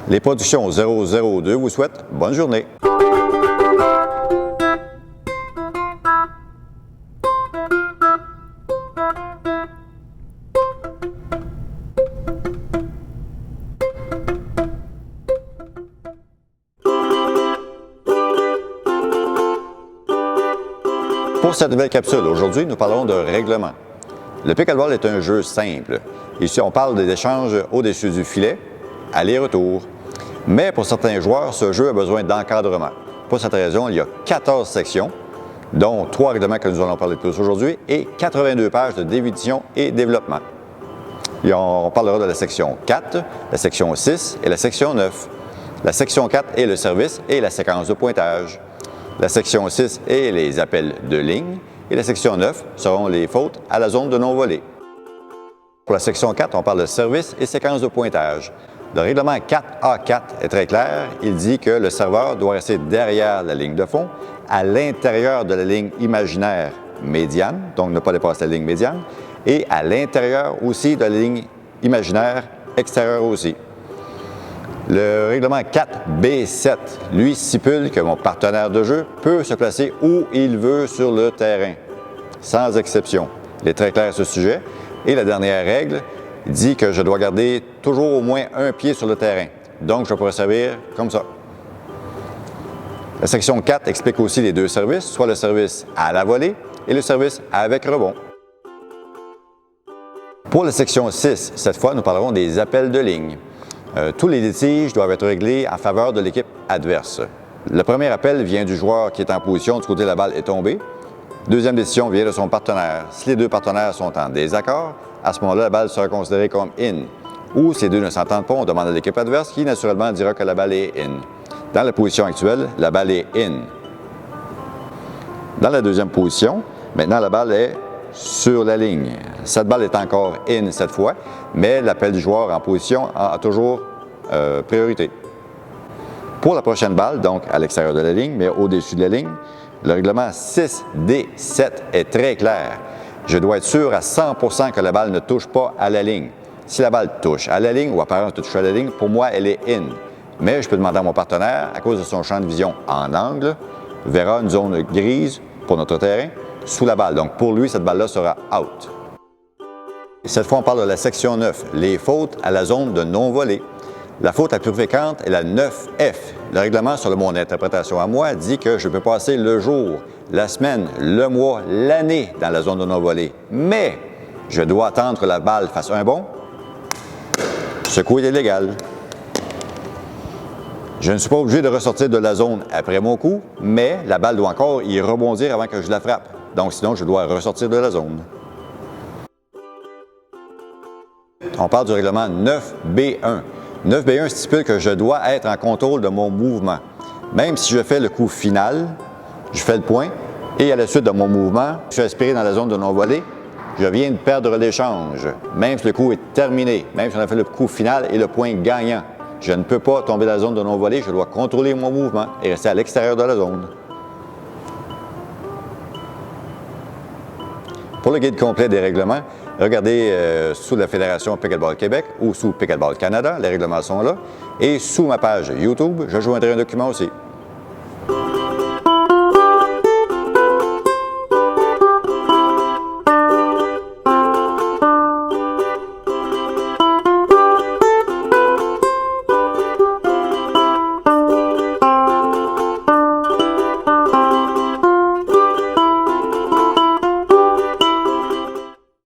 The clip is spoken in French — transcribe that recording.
Les productions 002 vous souhaitent bonne journée. Pour cette nouvelle capsule, aujourd'hui, nous parlerons de règlement. Le pickleball est un jeu simple. Ici, on parle des échanges au-dessus du filet, aller-retour. Mais pour certains joueurs, ce jeu a besoin d'encadrement. Pour cette raison, il y a 14 sections, dont 3 règlements que nous allons parler de plus aujourd'hui et 82 pages de définition et développement. Et on parlera de la section 4, la section 6 et la section 9. La section 4 est le service et la séquence de pointage. La section 6 est les appels de ligne et la section 9 seront les fautes à la zone de non-volée. Pour la section 4, on parle de service et séquence de pointage. Le règlement 4A4 est très clair. Il dit que le serveur doit rester derrière la ligne de fond, à l'intérieur de la ligne imaginaire médiane, donc ne pas dépasser la ligne médiane, et à l'intérieur aussi de la ligne imaginaire extérieure aussi. Le règlement 4B7, lui, stipule que mon partenaire de jeu peut se placer où il veut sur le terrain, sans exception. Il est très clair à ce sujet. Et la dernière règle dit que je dois garder toujours au moins un pied sur le terrain. Donc, je pourrais servir comme ça. La section 4 explique aussi les deux services, soit le service à la volée et le service avec rebond. Pour la section 6, cette fois, nous parlerons des appels de ligne. Tous les litiges doivent être réglés en faveur de l'équipe adverse. Le premier appel vient du joueur qui est en position du côté de la balle est tombée. Deuxième décision vient de son partenaire. Si les deux partenaires sont en désaccord, à ce moment-là, la balle sera considérée comme in. Ou si les deux ne s'entendent pas, on demande à l'équipe adverse qui, naturellement, dira que la balle est in. Dans la position actuelle, la balle est in. Dans la deuxième position, maintenant, la balle est sur la ligne. Cette balle est encore in cette fois, mais l'appel du joueur en position a toujours priorité. Pour la prochaine balle, donc à l'extérieur de la ligne, mais au-dessus de la ligne, le règlement 6D7 est très clair. Je dois être sûr à 100% que la balle ne touche pas à la ligne. Si la balle touche à la ligne ou apparemment touche à la ligne, pour moi, elle est in. Mais je peux demander à mon partenaire, à cause de son champ de vision en angle, verra une zone grise pour notre terrain sous la balle. Donc pour lui, cette balle-là sera out. Cette fois, on parle de la section 9, les fautes à la zone de non-volée. La faute la plus fréquente est la 9F. Le règlement, selon mon interprétation à moi, dit que je peux passer le jour, la semaine, le mois, l'année dans la zone de non-volée. Mais je dois attendre que la balle fasse un bond. Ce coup est illégal. Je ne suis pas obligé de ressortir de la zone après mon coup, mais la balle doit encore y rebondir avant que je la frappe. Donc sinon, je dois ressortir de la zone. On parle du règlement 9B1. 9B1 stipule que je dois être en contrôle de mon mouvement. Même si je fais le coup final, je fais le point, et à la suite de mon mouvement, je suis aspiré dans la zone de non-volée, je viens de perdre l'échange. Même si le coup est terminé, même si on a fait le coup final et le point gagnant, je ne peux pas tomber dans la zone de non-volée, je dois contrôler mon mouvement et rester à l'extérieur de la zone. Pour le guide complet des règlements, regardez sous la Fédération Pickleball Québec ou sous Pickleball Canada, les règlements sont là. Et sous ma page YouTube, je joindrai un document aussi.